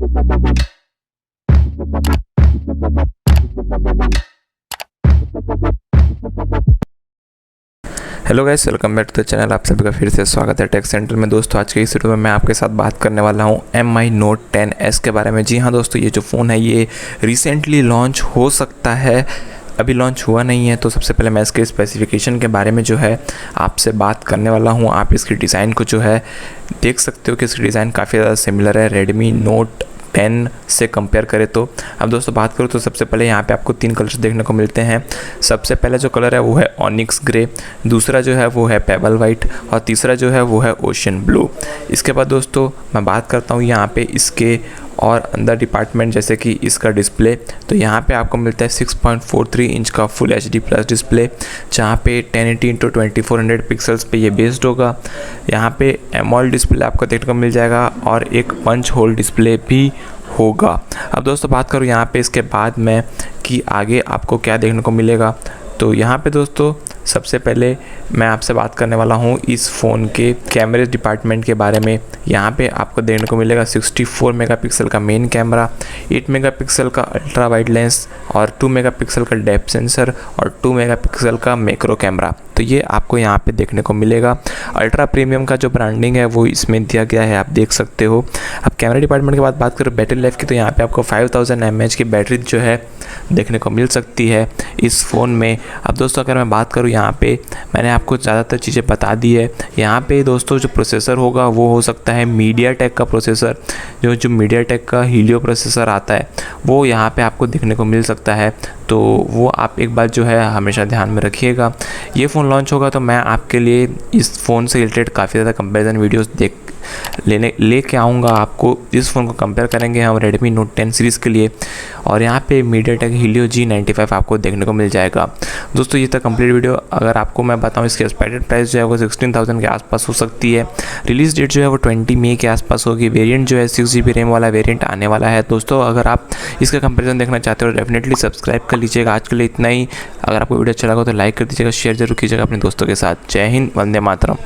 Hello guys, welcome back to the channel. आप सभी का फिर से स्वागत है टेक सेंटर में। दोस्तों आज के इस वीडियो में मैं आपके साथ बात करने वाला हूं Mi Note 10s के बारे में। जी हां दोस्तों, ये जो फ़ोन है ये रिसेंटली लॉन्च हो सकता है, अभी लॉन्च हुआ नहीं है। तो सबसे पहले मैं इसके स्पेसिफिकेशन के बारे में जो है आपसे बात करने वाला हूँ। आप इसकी डिज़ाइन को जो है देख सकते हो कि इसकी डिज़ाइन काफ़ी ज़्यादा सिमिलर है Redmi Note 10 से कंपेयर करें तो। अब दोस्तों बात करूँ तो सबसे पहले यहाँ पे आपको 3 कलर्स देखने को मिलते हैं। सबसे पहला जो कलर है वो है ऑनिक्स ग्रे, दूसरा जो है वो है पेबल वाइट और तीसरा जो है वो है ओशन ब्लू। इसके बाद दोस्तों मैं बात करता हूँ यहाँ पे इसके और अंदर डिपार्टमेंट, जैसे कि इसका डिस्प्ले। तो यहाँ पे आपको मिलता है 6.43 इंच का फुल HD प्लस डिस्प्ले, जहाँ पे 1080x2400 पिक्सल्स पे ये बेस्ड होगा। यहाँ पे AMOLED डिस्प्ले आपको देखने को मिल जाएगा और एक पंच होल डिस्प्ले भी होगा। अब दोस्तों बात करूँ यहाँ पे इसके बाद में कि आगे आपको क्या देखने को मिलेगा। तो यहाँ पे दोस्तों सबसे पहले मैं आपसे बात करने वाला हूँ इस फ़ोन के कैमरे डिपार्टमेंट के बारे में। यहाँ पे आपको देखने को मिलेगा 64 मेगापिक्सल का मेन कैमरा, 8 मेगापिक्सल का अल्ट्रा वाइड लेंस और 2 मेगापिक्सल का डेप्थ सेंसर और 2 मेगापिक्सल का मैक्रो कैमरा। तो ये आपको यहाँ पे देखने को मिलेगा। अल्ट्रा प्रीमियम का जो ब्रांडिंग है वो इसमें दिया गया है, आप देख सकते हो। अब कैमरा डिपार्टमेंट के बाद बात करें बैटरी लाइफ की, तो यहाँ पे आपको 5000 mAh की बैटरी जो है देखने को मिल सकती है इस फ़ोन में। अब दोस्तों अगर मैं बात करूँ यहाँ पे मैंने आपको ज़्यादातर चीज़ें बता दी है। यहाँ पे दोस्तों जो प्रोसेसर होगा वो हो सकता है मीडियाटेक का प्रोसेसर, जो मीडियाटेक का हीलियो प्रोसेसर आता है वो यहाँ पे आपको देखने को मिल सकता है। तो वो आप एक बात जो है हमेशा ध्यान में रखिएगा। ये फ़ोन लॉन्च होगा तो मैं आपके लिए इस फ़ोन से रिलेटेड काफ़ी ज़्यादा कंपैरिजन वीडियोस लेके आऊँगा। आपको इस फ़ोन को कंपेयर करेंगे हम Redmi Note 10 सीरीज़ के लिए, और यहाँ पे मीडियाटेक हीलियो G95 आपको देखने को मिल जाएगा। दोस्तों ये था कंप्लीट वीडियो। अगर आपको मैं बताऊँ इसकी एक्सपेक्टेड प्राइस जो है वो 16,000 के आसपास हो सकती है। रिलीज़ डेट जो है वो 20 मई के आसपास होगी। वेरिएंट जो है 6GB रैम वाला वेरिएंट आने वाला है। दोस्तों अगर आप इसका कंपेरिजन देखना चाहते हो तो डेफिनेटली सब्सक्राइब कर लीजिएगा। आज के लिए इतना ही। अगर आपको वीडियो अच्छा लगा तो लाइक कर दीजिएगा, शेयर जरूर कीजिएगा अपने दोस्तों के साथ। जय हिंद, वंदे मातरम।